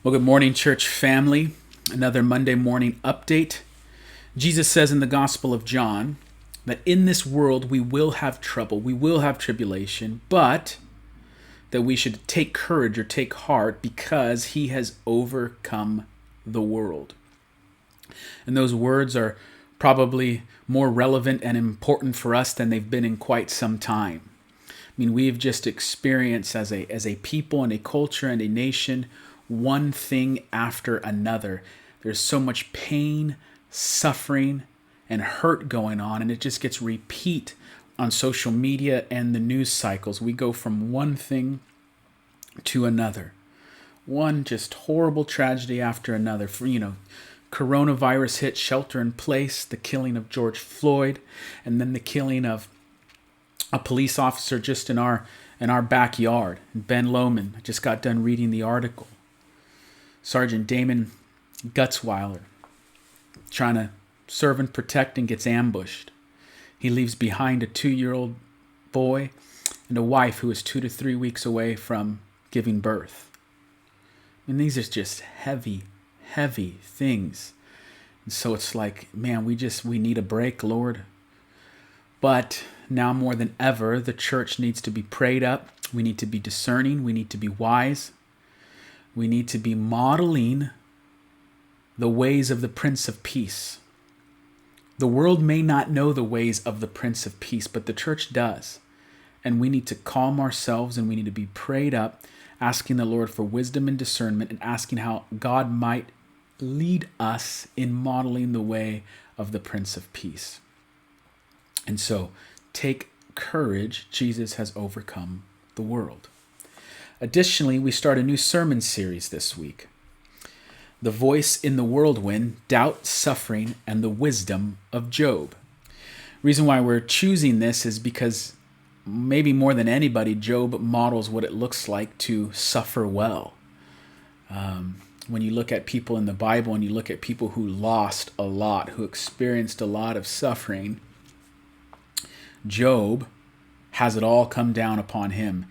Well, good morning, church family. Another Monday morning update. Jesus says in the Gospel of John that in this world we will have trouble, we will have tribulation, but that we should take courage or take heart because he has overcome the world. And those words are probably more relevant and important for us than they've been in quite some time. I mean, we've just experienced as a people and a culture and a nation one thing after another. There's so much pain, suffering, and hurt going on, and it just gets repeat on social media and the news cycles. We go from one thing to another. One just horrible tragedy after another. Coronavirus hit, shelter in place, the killing of George Floyd, and then the killing of a police officer just in our backyard, Ben Lomond. I just got done reading the article. Sergeant Damon Gutzweiler, trying to serve and protect, and gets ambushed. He leaves behind a 2-year-old boy and a wife who is 2 to 3 weeks away from giving birth. And these are just heavy, heavy things. And so it's like, man, we need a break, Lord. But now more than ever, the church needs to be prayed up. We need to be discerning. We need to be wise. We need to be modeling the ways of the Prince of Peace. The world may not know the ways of the Prince of Peace, but the church does. And we need to calm ourselves, and we need to be prayed up, asking the Lord for wisdom and discernment, and asking how God might lead us in modeling the way of the Prince of Peace. And so, take courage. Jesus has overcome the world. Additionally, we start a new sermon series this week. The Voice in the Whirlwind, Doubt, Suffering, and the Wisdom of Job. Reason why we're choosing this is because maybe more than anybody, Job models what it looks like to suffer well. When you look at people in the Bible and you look at people who lost a lot, who experienced a lot of suffering, Job has it all come down upon him.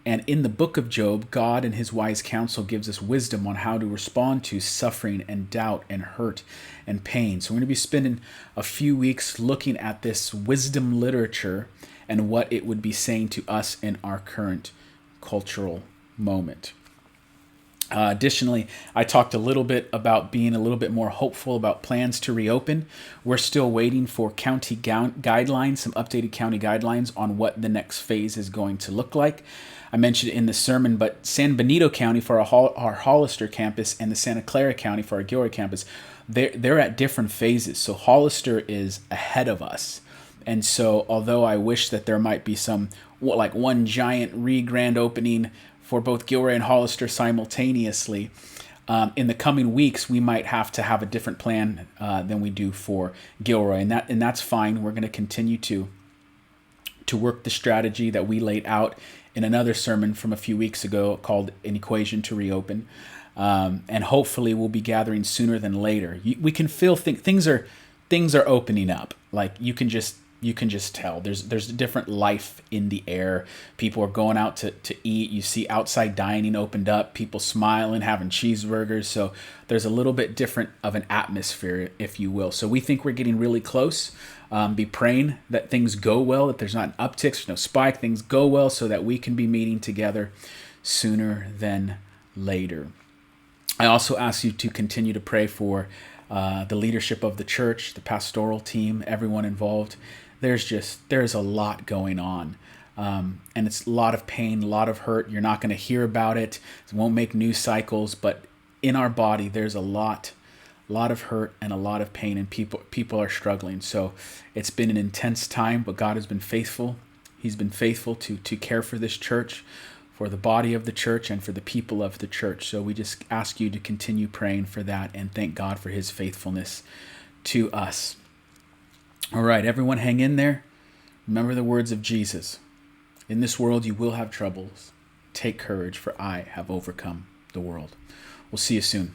And in the book of Job, God and his wise counsel gives us wisdom on how to respond to suffering and doubt and hurt and pain. So we're going to be spending a few weeks looking at this wisdom literature and what it would be saying to us in our current cultural moment. Additionally, I talked a little bit about being a little bit more hopeful about plans to reopen. We're still waiting for county guidelines, some updated county guidelines on what the next phase is going to look like. I mentioned it in the sermon, but San Benito County for our Hollister campus and the Santa Clara County for our Gilroy campus, they're at different phases. So Hollister is ahead of us. And so although I wish that there might be one giant grand opening for both Gilroy and Hollister simultaneously, in the coming weeks, we might have to have a different plan than we do for Gilroy. And that's fine. We're going to continue to work the strategy that we laid out in another sermon from a few weeks ago called An Equation to Reopen. And hopefully we'll be gathering sooner than later. We can feel things are opening up. Like you can just tell there's a different life in the air. People are going out to eat. You see outside dining opened up, people smiling, having cheeseburgers. So there's a little bit different of an atmosphere, if you will. So we think we're getting really close. Be praying that things go well, that there's not an uptick, there's no spike, things go well so that we can be meeting together sooner than later. I also ask you to continue to pray for the leadership of the church, the pastoral team, everyone involved. There's a lot going on. And it's a lot of pain, a lot of hurt. You're not going to hear about it. It won't make news cycles, but in our body, there's a lot of hurt and a lot of pain, and people are struggling. So it's been an intense time, but God has been faithful. He's been faithful to care for this church, for the body of the church, and for the people of the church. So we just ask you to continue praying for that and thank God for his faithfulness to us. All right, everyone hang in there. Remember the words of Jesus. In this world you will have troubles. Take courage, for I have overcome the world. We'll see you soon.